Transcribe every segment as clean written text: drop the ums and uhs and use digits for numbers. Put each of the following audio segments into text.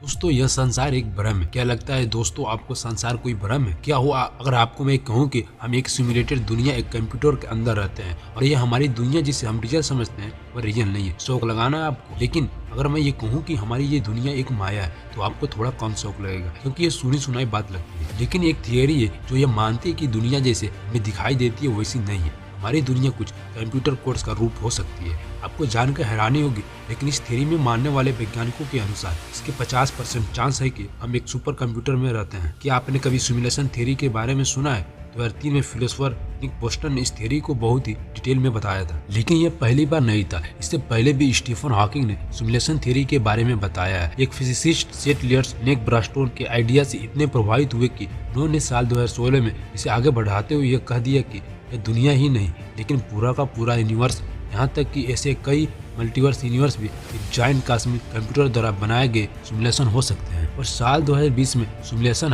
दोस्तों यह संसार एक भ्रम है। क्या लगता है दोस्तों आपको संसार कोई भ्रम है? क्या हुआ अगर आपको मैं कहूँ कि हम एक सिमुलेटेड दुनिया एक कंप्यूटर के अंदर रहते हैं और ये हमारी दुनिया जिसे हम रियल समझते हैं वह रियल नहीं है। शौक लगाना है आपको। लेकिन अगर मैं ये कहूँ कि हमारी ये दुनिया एक माया है तो आपको थोड़ा कम शौक लगेगा, क्योंकि ये सुनी सुनाई बात लगती है। लेकिन एक थियरी है जो ये मानती है कि दुनिया जैसे हमें दिखाई देती है वैसी नहीं है। हमारी दुनिया कुछ कंप्यूटर कोड्स का रूप हो सकती है। आपको जानकर हैरानी होगी, लेकिन इस थ्योरी में मानने वाले वैज्ञानिकों के अनुसार इसके 50% चांस है कि हम एक सुपर कंप्यूटर में रहते हैं। क्या आपने कभी सिमुलेशन थ्योरी के बारे में सुना है? 2003 में फिलोसोफर निक बोस्टन ने इस थ्योरी को बहुत ही डिटेल में बताया था। लेकिन यह पहली बार नहीं था। इससे पहले भी स्टीफन हॉकिंग ने सिमुलेशन थ्योरी के बारे में बताया है। एक फिजिसिस्ट सेट लियर्स निक ब्रास्टोन के आइडिया से इतने प्रभावित हुए कि उन्होंने साल 2016 में इसे आगे बढ़ाते हुए यह कह दिया कि यह दुनिया ही नहीं लेकिन पूरा का पूरा यूनिवर्स, यहाँ तक कि ऐसे कई मल्टीवर्स यूनिवर्स भी एक जायंट कॉस्मिक कंप्यूटर द्वारा बनाए गए सिमुलेशन हो सकते हैं। और साल 2020 में सिमुलेशन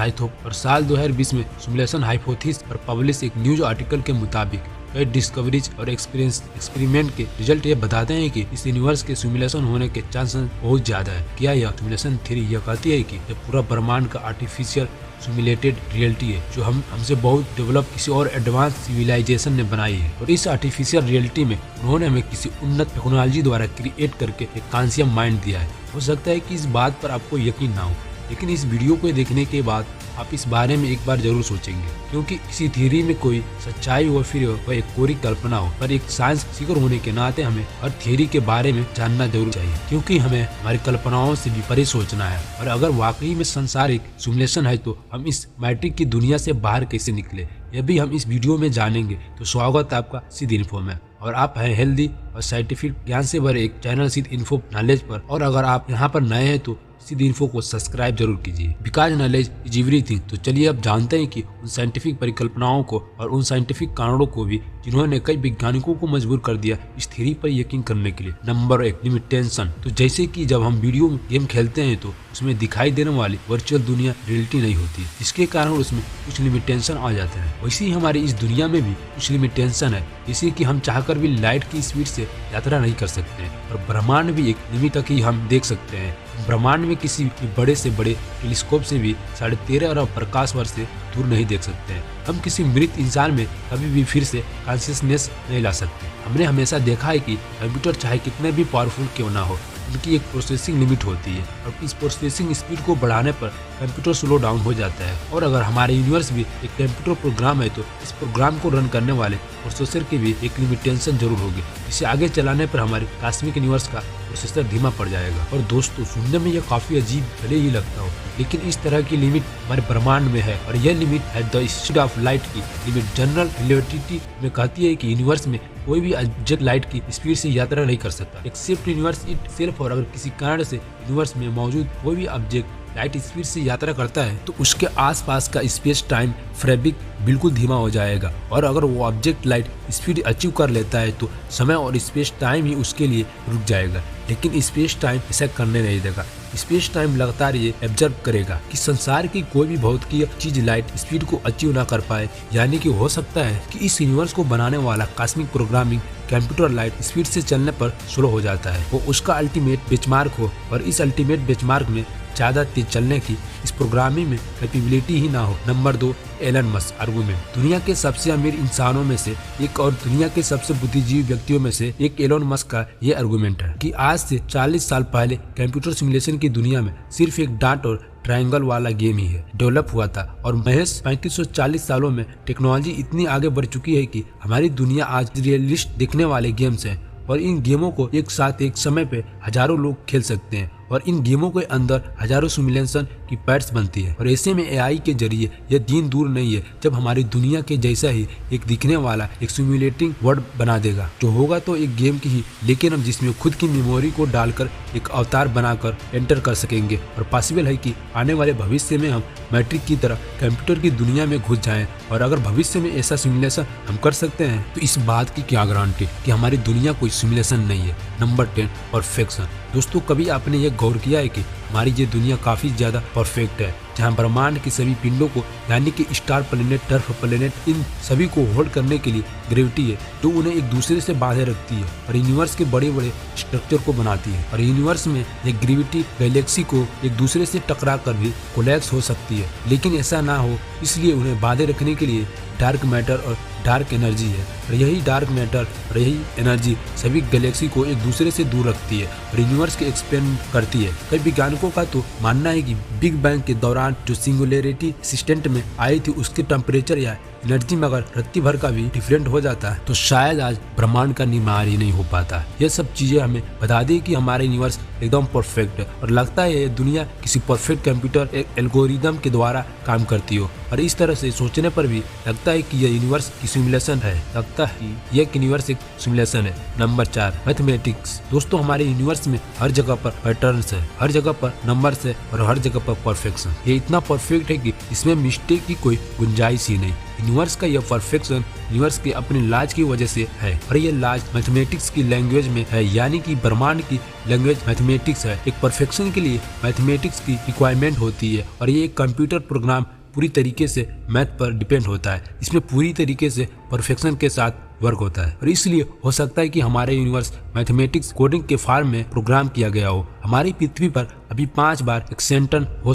हाइपोथेसिस पर पब्लिश एक न्यूज आर्टिकल के मुताबिक कई डिस्कवरीज और एक्सपेरिमेंट के रिजल्ट ये बताते हैं कि इस यूनिवर्स के सिमुलेशन होने के चांसेस बहुत ज्यादा है। क्या यह सिमुलेशन थ्योरी यह कहती है कि यह पूरा ब्रह्मांड का आर्टिफिशियल सिमुलेटेड रियलिटी है जो हमसे बहुत डेवलप किसी और एडवांस सिविलाइजेशन ने बनाई है, और इस आर्टिफिशियल रियलिटी में उन्होंने हमें किसी उन्नत टेक्नोलॉजी द्वारा क्रिएट करके एक कॉन्शियस माइंड दिया है। हो सकता है कि इस बात पर आपको यकीन ना हो, लेकिन इस वीडियो को देखने के बाद आप इस बारे में एक बार जरूर सोचेंगे, क्योंकि किसी थ्योरी में कोई सच्चाई हो फिर वह एक कोरी कल्पना हो, पर एक साइंस सीकर होने के नाते हमें हर थ्योरी के बारे में जानना जरूर चाहिए, क्योंकि हमें हमारी कल्पनाओं से भी परे सोचना है। और अगर वाकई में संसार एक सिमुलेशन है तो हम इस मैट्रिक की दुनिया से बाहर कैसे निकले, यह भी हम इस वीडियो में जानेंगे। तो स्वागत है आपका सिद्ध इन्फो में, और आप हैं हेल्दी और साइंटिफिक ज्ञान से भरे एक चैनल सिद्ध इन्फो नॉलेज पर। और अगर आप यहाँ पर नए हैं तो सिद्ध इन्फो को सब्सक्राइब जरूर कीजिए, बिकॉज नॉलेज इज एवरीथिंग। तो चलिए अब जानते हैं कि उन साइंटिफिक परिकल्पनाओं को और उन साइंटिफिक कारणों को भी जिन्होंने कई वैज्ञानिकों को मजबूर कर दिया इस थ्योरी पर यकीन करने के लिए। Number 1, limitation. तो जैसे कि जब हम वीडियो गेम खेलते हैं तो उसमें दिखाई देने वाली वर्चुअल दुनिया रियलिटी नहीं होती, जिसके कारण उसमें कुछ लिमिटेशन आ जाते हैं। वैसे ही हमारी इस दुनिया में भी कुछ लिमिटेशन है, जैसे कि हम चाहकर भी लाइट की स्पीड से यात्रा नहीं कर सकते हैं, और ब्रह्मांड भी एक लिमिट तक ही हम देख सकते हैं। ब्रह्मांड में किसी भी बड़े से बड़े टेलीस्कोप से भी 13.5 अरब प्रकाश वर्ष से दूर नहीं देख सकते हैं। हम किसी मृत इंसान में कभी भी फिर से कॉन्शियसनेस नहीं ला सकते। हमने हमेशा देखा है कि कंप्यूटर चाहे कितने भी पावरफुल क्यों ना हो, उनकी एक प्रोसेसिंग लिमिट होती है, और इस प्रोसेसिंग स्पीड को बढ़ाने पर कंप्यूटर स्लो डाउन हो जाता है। और अगर हमारे यूनिवर्स भी एक कंप्यूटर प्रोग्राम है तो इस प्रोग्राम को रन करने वाले प्रोसेसर की भी एक लिमिटेशन जरूर होगी। इसे आगे चलाने पर हमारे कॉस्मिक यूनिवर्स का प्रोसेसर धीमा पड़ जाएगा। और दोस्तों सुनने में यह काफी अजीब भले ही लगता हो, लेकिन इस तरह की लिमिट हमारे ब्रह्मांड में है, और यह लिमिट है द स्पीड ऑफ लाइट की लिमिट। जनरल रिलेटिविटी में कहती है कि यूनिवर्स में कोई भी ऑब्जेक्ट लाइट की स्पीड से यात्रा नहीं कर सकता एक्सेप्ट यूनिवर्स इट सेल्फ। और अगर किसी कारण से यूनिवर्स में मौजूद कोई भी ऑब्जेक्ट लाइट स्पीड से यात्रा करता है तो उसके आसपास का स्पेस टाइम फैब्रिक बिल्कुल धीमा हो जाएगा, और अगर वो ऑब्जेक्ट लाइट स्पीड अचीव कर लेता है तो समय और स्पेस टाइम ही उसके लिए रुक जाएगा। लेकिन स्पेस टाइम ऐसा करने नहीं देगा। स्पेस टाइम लगातार ये ऑब्जर्व करेगा कि संसार की कोई भी भौतिकीय चीज लाइट स्पीड को अचीव ना कर पाए। यानी कि हो सकता है कि इस यूनिवर्स को बनाने वाला cosmic programming computer light speed से चलने पर स्लो हो जाता है, वो उसका अल्टीमेट बेंचमार्क हो, और इस अल्टीमेट बेंचमार्क में ज्यादा तेज चलने की इस प्रोग्रामिंग में कैपेबिलिटी ही ना हो। Number 2, Elon Musk argument. दुनिया के सबसे अमीर इंसानों में से एक और दुनिया के सबसे बुद्धिजीवी व्यक्तियों में से एक एलन मस्क का ये आर्गुमेंट है कि आज से 40 साल पहले कंप्यूटर सिमुलेशन की दुनिया में सिर्फ एक डॉट और ट्रायंगल वाला गेम ही है डेवलप हुआ था, और महज 3540 सालों में टेक्नोलॉजी इतनी आगे बढ़ चुकी है कि हमारी दुनिया आज रियलिस्ट दिखने वाले गेम्स हैं, और इन गेमों को एक साथ एक समय पे हजारों लोग खेल सकते हैं, और इन गेमों के अंदर हजारों सिमुलेशन की पैड्स बनती है। और ऐसे में एआई के जरिए यह दिन दूर नहीं है जब हमारी दुनिया के जैसा ही एक दिखने वाला एक सिमुलेटिंग वर्ल्ड बना देगा, जो होगा तो एक गेम की ही, लेकिन हम जिसमें खुद की मेमोरी को डालकर एक अवतार बनाकर एंटर कर सकेंगे। और पॉसिबल है कि आने वाले भविष्य में हम मैट्रिक की तरह कंप्यूटर की दुनिया में घुस जाएं, और अगर भविष्य में ऐसा सिमुलेशन हम कर सकते हैं तो इस बात की क्या गारंटी कि हमारी दुनिया कोई सिमुलेशन नहीं है। Number 10, perfection. दोस्तों कभी आपने ये गौर किया है कि हमारी ये दुनिया काफी ज्यादा परफेक्ट है, जहाँ ब्रह्मांड के सभी पिंडों को यानी कि स्टार प्लेनेट, टर्फ प्लेनेट, इन सभी को होल्ड करने के लिए ग्रेविटी है जो उन्हें एक दूसरे से बांधे रखती है और यूनिवर्स के बड़े बड़े स्ट्रक्चर को बनाती है। और यूनिवर्स में ये ग्रेविटी गैलेक्सी को एक दूसरे से टकरा कर भी कोलैप्स हो सकती है, लेकिन ऐसा ना हो इसलिए उन्हें बांधे रखने के लिए डार्क मैटर और डार्क एनर्जी है। और यही डार्क मैटर और यही एनर्जी सभी गैलेक्सी को एक दूसरे से दूर रखती है और यूनिवर्स के एक्सपेंड करती है। कई वैज्ञानिकों का तो मानना है कि बिग बैंग के दौरान जो सिंगुलैरिटी सिस्टेंट में आई थी उसके टेम्परेचर या एनर्जी में अगर रत्ती भर का भी डिफरेंट हो जाता है तो शायद आज ब्रह्मांड का निर्माण ही नहीं हो पाता। ये सब चीजें हमें बता दी कि हमारा यूनिवर्स एकदम परफेक्ट है और लगता है ये दुनिया किसी परफेक्ट कंप्यूटर एल्गोरिदम के द्वारा काम करती हो। और इस तरह से सोचने पर भी लगता है कि यह यूनिवर्स की सिमुलेशन है, लगता है कि यह यूनिवर्स एक सिमुलेशन है। Number 4, mathematics. दोस्तों हमारे यूनिवर्स में हर जगह पर पैटर्न्स है, हर जगह पर नंबर्स है और हर जगह पर परफेक्शन। ये इतना परफेक्ट है कि इसमें मिस्टेक की कोई गुंजाइश ही नहीं। यूनिवर्स का यह परफेक्शन यूनिवर्स के अपने लाज की वजह से है और ये लाज मैथमेटिक्स की लैंग्वेज में है, यानी कि ब्रह्मांड की लैंग्वेज मैथमेटिक्स है। एक परफेक्शन के लिए मैथमेटिक्स की रिक्वायरमेंट होती है और ये एक कंप्यूटर प्रोग्राम पूरी तरीके से मैथ पर डिपेंड होता है। इसमें पूरी तरीके से परफेक्शन के साथ वर्क होता है और इसलिए हो सकता है कि हमारे यूनिवर्स मैथमेटिक्स कोडिंग के फॉर्म में प्रोग्राम किया गया हो। हमारी पृथ्वी पर अभी 5 बार एक्सटेंशन हो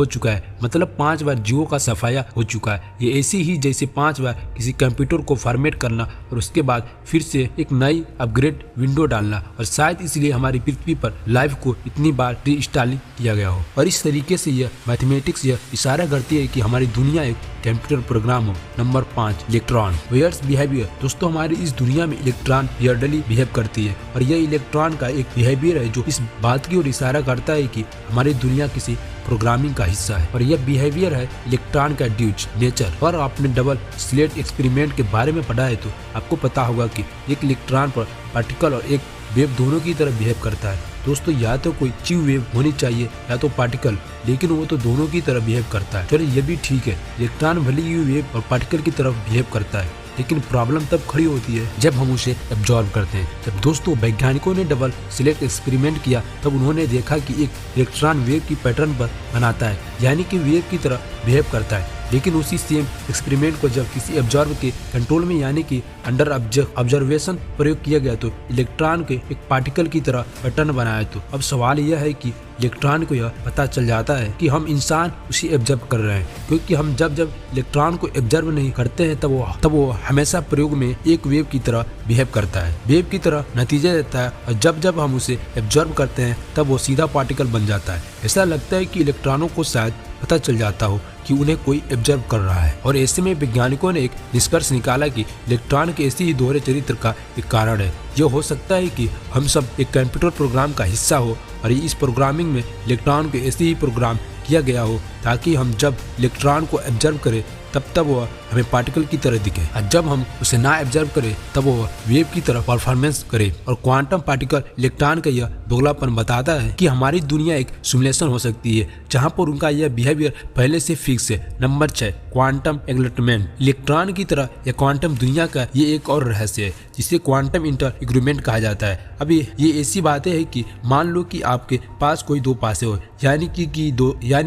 चुका है, मतलब 5 बार जीवों का सफाया हो चुका है। ये ऐसी ही जैसे 5 बार किसी कंप्यूटर को फॉर्मेट करना और उसके बाद फिर से एक नई अपग्रेड विंडो डालना, और शायद इसलिए हमारी पृथ्वी पर लाइफ को इतनी बार रीइंस्टॉलिंग किया गया हो। और इस तरीके से यह मैथमेटिक्स यह इशारा करती है कि हमारी दुनिया एक कंप्यूटर प्रोग्राम हो। Number 5, electron waves behaviour. दोस्तों हमारी इस दुनिया में इलेक्ट्रॉन वियर्डली बिहेव करती है और यह इलेक्ट्रॉन का एक बिहेवियर है जो इस बात की ओर इशारा करता है कि हमारी दुनिया किसी प्रोग्रामिंग का हिस्सा है। और यह बिहेवियर है इलेक्ट्रॉन का ड्यूज नेचर। और आपने डबल स्लिट एक्सपेरिमेंट के बारे में पढ़ा है तो आपको पता होगा कि एक इलेक्ट्रॉन पर पार्टिकल और एक वेव दोनों की तरह बिहेव करता है। दोस्तों या तो कोई चीव वेव होनी चाहिए या तो पार्टिकल, लेकिन वो तो दोनों की तरह बिहेव करता है। चलिए ये भी ठीक है, इलेक्ट्रॉन भले ही वेव और पार्टिकल की तरफ बिहेव करता है, लेकिन प्रॉब्लम तब खड़ी होती है जब हम उसे एब्जॉर्ब करते हैं। जब दोस्तों वैज्ञानिकों ने डबल स्लिट एक्सपेरिमेंट किया तब उन्होंने देखा कि एक इलेक्ट्रॉन वेव की पैटर्न पर बनाता है, यानी कि वेव की तरह बिहेव करता है। लेकिन उसी सेम एक्सपेरिमेंट को जब किसी एब्जॉर्ब के कंट्रोल में यानी कि अंडर ऑब्जर्वेशन प्रयोग किया गया तो इलेक्ट्रॉन के एक पार्टिकल की तरह पैटर्न बनाया। तो अब सवाल यह है कि इलेक्ट्रॉन को यह पता चल जाता है कि हम इंसान उसे एब्जर्व कर रहे हैं, क्योंकि हम जब इलेक्ट्रॉन को एब्जर्व नहीं करते हैं तब वो हमेशा प्रयोग में एक वेव की तरह बिहेव करता है, वेव की तरह नतीजा देता है। और जब हम उसे एब्जर्व करते हैं तब वो सीधा पार्टिकल बन जाता है। ऐसा लगता है कि इलेक्ट्रॉनों को शायद पता चल जाता हो कि उन्हें कोई एब्जर्व कर रहा है। और ऐसे में वैज्ञानिकों ने एक निष्कर्ष निकाला कि इलेक्ट्रॉन के ऐसे ही दोहरे चरित्र का एक कारण है। यह हो सकता है कि हम सब एक कंप्यूटर प्रोग्राम का हिस्सा हो और इस प्रोग्रामिंग में इलेक्ट्रॉन को ऐसे ही प्रोग्राम किया गया हो ताकि हम जब इलेक्ट्रॉन को एब्जर्व करें तब वो हमें पार्टिकल की तरह दिखे, और जब हम उसे ना एब्जर्व करें तब वो वेव की तरह परफॉर्मेंस करे। और क्वांटम पार्टिकल इलेक्ट्रॉन का यह दोगलापन बताता है कि हमारी दुनिया एक सिमुलेशन हो सकती है जहां पर उनका यह बिहेवियर पहले से फिक्स है। Number 6, quantum एग्लटमेंट। इलेक्ट्रॉन की तरह यह क्वांटम दुनिया का ये एक और रहस्य है जिसे क्वांटम इंटर एग्रीमेंट कहा जाता है। अभी ये ऐसी बातें है कि मान लो कि आपके पास कोई 2 पासे हो, यानी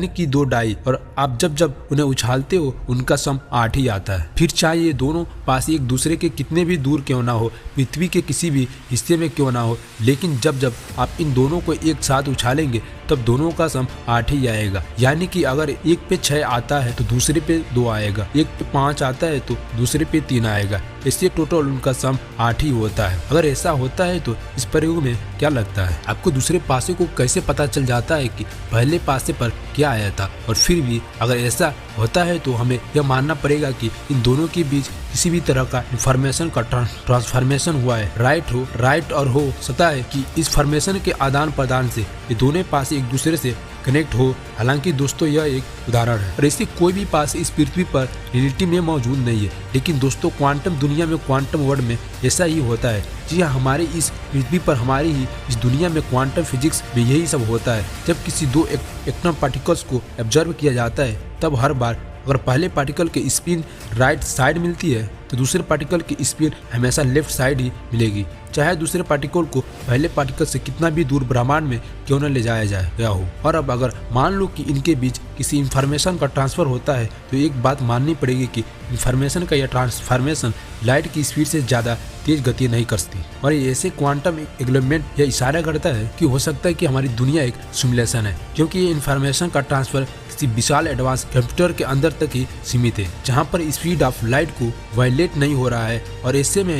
कि 2 डाई, और आप जब उन्हें उछालते हो उनका सम 8 ही आता है। फिर चाहे ये दोनों पास एक दूसरे के कितने भी दूर क्यों ना हो, पृथ्वी के किसी भी हिस्से में क्यों ना हो, लेकिन जब आप इन दोनों को एक साथ उछालेंगे तब दोनों का सम 8 ही आएगा। यानी कि अगर एक पे 6 आता है तो दूसरे पे 2 आएगा, एक पे 5 आता है तो दूसरे पे 3 आएगा। इससे टोटल उनका सम 8 ही होता है। अगर ऐसा होता है तो इस प्रयोग में क्या लगता है आपको दूसरे पासे को कैसे पता चल जाता है कि पहले पासे पर क्या आया था? और फिर भी अगर ऐसा होता है तो हमें यह मानना पड़ेगा कि इन दोनों के बीच किसी भी तरह का इंफॉर्मेशन का ट्रांसफॉर्मेशन हुआ है। राइट और हो सकता है कि इस फॉर्मेशन के आदान प्रदान से ये दोनों पास एक दूसरे से कनेक्ट हो। हालांकि दोस्तों यह एक उदाहरण है और ऐसे कोई भी पास इस पृथ्वी पर रियलिटी में मौजूद नहीं है, लेकिन दोस्तों क्वांटम दुनिया में, क्वांटम वर्ल्ड में ऐसा ही होता है। जी हाँ, हमारे इस पृथ्वी पर, हमारी ही इस दुनिया में क्वांटम फिजिक्स में यही सब होता है। जब किसी 2 एटम पार्टिकल्स को ऑब्जर्व किया जाता है तब हर बार अगर पहले पार्टिकल की स्पिन राइट साइड मिलती है तो दूसरे पार्टिकल की स्पिन हमेशा लेफ्ट साइड ही मिलेगी। चाहे दूसरे पार्टिकल को पहले पार्टिकल से कितना भी दूर ब्रह्मांड में क्यों न ले जाया जाए गया हो। और अब अगर मान लो कि इनके बीच किसी इंफॉर्मेशन का ट्रांसफर होता है तो एक बात माननी पड़ेगी कि इंफॉर्मेशन का यह ट्रांसफॉर्मेशन लाइट की स्पीड से ज्यादा तेज गति नहीं करती। और ये ऐसे क्वांटम एग्रीमेंट यह इशारा करता है कि हो सकता है कि हमारी दुनिया एक सिमुलेशन है, क्योंकि ये इंफॉर्मेशन का ट्रांसफर किसी विशाल एडवांस कंप्यूटर के अंदर तक ही सीमित है, जहां पर स्पीड ऑफ लाइट को वायलेट नहीं हो रहा है। और ऐसे में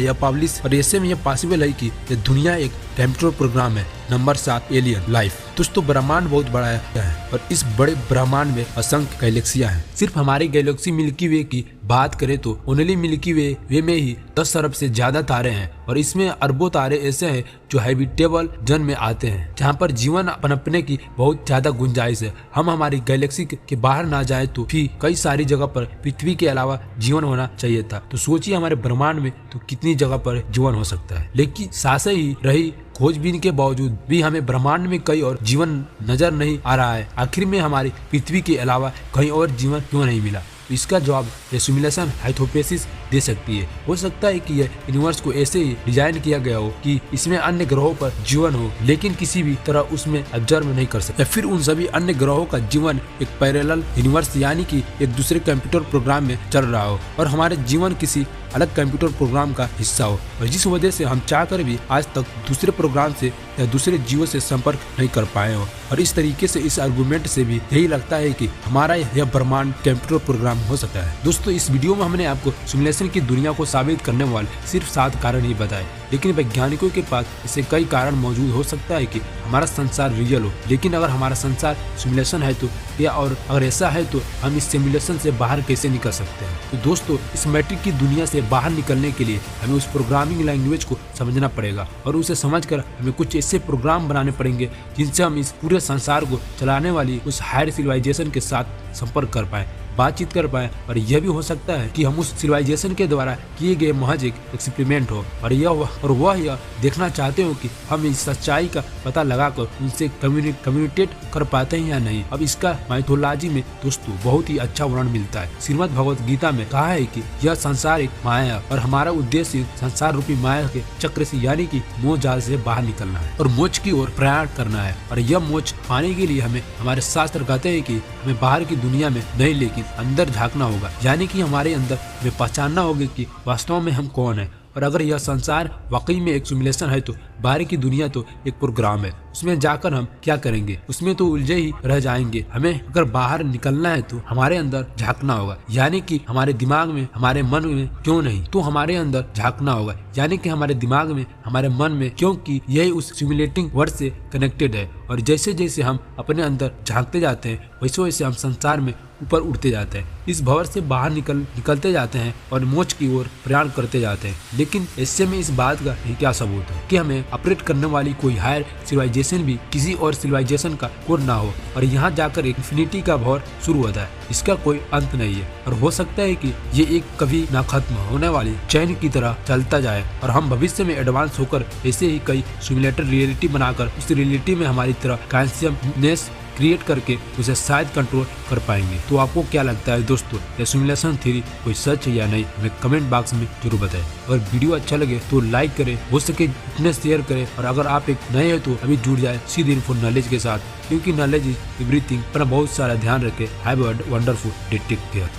यह पॉसिबल है कि यह दुनिया एक कंप्यूटर प्रोग्राम है। Number 7, alien life. दोस्तों, ब्रह्मांड बहुत बड़ा है और इस बड़े ब्रह्मांड में असंख्य गैलेक्सियां हैं। सिर्फ हमारी गैलेक्सी मिल्की वे की बात करें तो ओनली मिल्की वे में ही 10 अरब से ज्यादा तारे हैं और इसमें अरबों तारे ऐसे हैं जो हैबिटेबल जोन में आते हैं, जहां पर जीवन पनपने की बहुत ज्यादा गुंजाइश है। हम हमारी गैलेक्सी के बाहर ना जाए तो भी कई सारी जगह पर पृथ्वी के अलावा जीवन होना चाहिए था। तो सोचिए हमारे ब्रह्मांड में तो कितनी जगह पर जीवन हो सकता है। लेकिन सासे ही रही खोजबीन के बावजूद भी हमें ब्रह्मांड में कहीं और जीवन नजर नहीं आ रहा है। आखिर में हमारी पृथ्वी के अलावा कहीं और जीवन क्यों नहीं मिला? इसका जवाब ये सिमुलेशन हाइपोथेसिस दे सकती है। हो सकता है कि यह यूनिवर्स को ऐसे ही डिजाइन किया गया हो कि इसमें अन्य ग्रहों पर जीवन हो, लेकिन किसी भी तरह उसमें ऑब्जर्व नहीं कर सकते। फिर उन सभी अन्य ग्रहों का जीवन एक पैरेलल यूनिवर्स यानी कि एक दूसरे कंप्यूटर प्रोग्राम में चल रहा हो और हमारे जीवन किसी अलग कंप्यूटर प्रोग्राम का हिस्सा हो, और जिस वजह से हम चाहकर भी आज तक दूसरे प्रोग्राम से या दूसरे जीवों से संपर्क नहीं कर पाए हो। और इस तरीके से इस आर्गुमेंट से भी यही लगता है कि हमारा यह ब्रह्मांड कंप्यूटर प्रोग्राम हो सकता है। दोस्तों, इस वीडियो में हमने आपको सिमुलेशन की दुनिया को साबित करने वाले सिर्फ 7 कारण ही बताए, लेकिन वैज्ञानिकों के पास ऐसे कई कारण मौजूद हो सकता है कि हमारा संसार रियल हो। लेकिन अगर हमारा संसार सिमुलेशन है तो या और अगर ऐसा है तो हम इस सिमुलेशन से बाहर कैसे निकल सकते हैं? तो दोस्तों, इस मैट्रिक की दुनिया से बाहर निकलने के लिए हमें उस प्रोग्रामिंग लैंग्वेज को समझना पड़ेगा और उसे समझकर हमें कुछ ऐसे प्रोग्राम बनाने पड़ेंगे जिनसे हम इस पूरे संसार को चलाने वाली उस हायर सिविलाइजेशन के साथ संपर्क कर पाए, बातचीत कर पाए। और यह भी हो सकता है कि हम उस सिविलाइजेशन के द्वारा किए गए महज एक एक्सपेरिमेंट हो और वह यह देखना चाहते हो कि हम इस सच्चाई का पता लगाकर उनसे कम्युनिकेट कर पाते हैं या नहीं। अब इसका माइथोलॉजी में दोस्तों बहुत ही अच्छा वर्णन मिलता है। श्रीमद् भगवत गीता में कहा है कि यह संसार एक माया है और हमारा उद्देश्य संसार रूपी माया के चक्र से यानी कि मोह जाल से बाहर निकलना है और मोक्ष की ओर प्रयाण करना है। और यह मोक्ष पाने के लिए हमें हमारे शास्त्र कहते हैं कि हमें बाहर की दुनिया में नहीं लेकिन अंदर झांकना होगा, यानी कि हमारे अंदर हमें पहचानना होगा कि वास्तव में हम कौन है। और अगर यह संसार वाकई में एक सिमुलेशन है तो बाहर की दुनिया तो एक प्रोग्राम है, उसमें जाकर हम क्या करेंगे? उसमें तो उलझे ही रह जाएंगे। हमें अगर बाहर निकलना है तो हमारे अंदर झांकना होगा, यानी कि हमारे दिमाग में हमारे मन में क्यों नहीं, तो हमारे अंदर झांकना होगा, यानी कि हमारे दिमाग में हमारे मन में, क्योंकि यही उस सिमुलेटिंग वर्ड से कनेक्टेड है। और जैसे जैसे हम अपने अंदर झांकते जाते हैं वैसे वैसे हम संसार में ऊपर उठते जाते हैं, इस भंवर से बाहर निकलते जाते हैं और मोक्ष की ओर प्रयाण करते जाते हैं। लेकिन ऐसे में इस बात का क्या सबूत है कि हमें ऑपरेट करने वाली कोई हायर सिविलाइजेशन भी किसी और सिविलाइजेशन का कोड ना हो और यहाँ जाकर एक इन्फिनिटी का भंवर शुरू होता है, इसका कोई अंत नहीं है। और हो सकता है कि ये एक कभी ना खत्म होने वाली चैन की तरह चलता जाए और हम भविष्य में एडवांस होकर ऐसे ही कई सिमुलेटर रियलिटी बनाकर उस रियलिटी में हमारी तरह कॉन्शियसनेस क्रिएट करके उसे शायद कंट्रोल कर पाएंगे। तो आपको क्या लगता है दोस्तों, ये सिमुलेशन थ्योरी कोई सच है या नहीं? हमें कमेंट बॉक्स में जरूर बताएं। अगर वीडियो अच्छा लगे तो लाइक करें, हो सके इतने शेयर करें, और अगर आप एक नए हैं तो अभी जुड़ जाए सीधे इन्फो नॉलेज के साथ, क्योंकि नॉलेज इज एवरीथिंग। अपना बहुत सारा ध्यान रखें। Have a wonderful day, take care.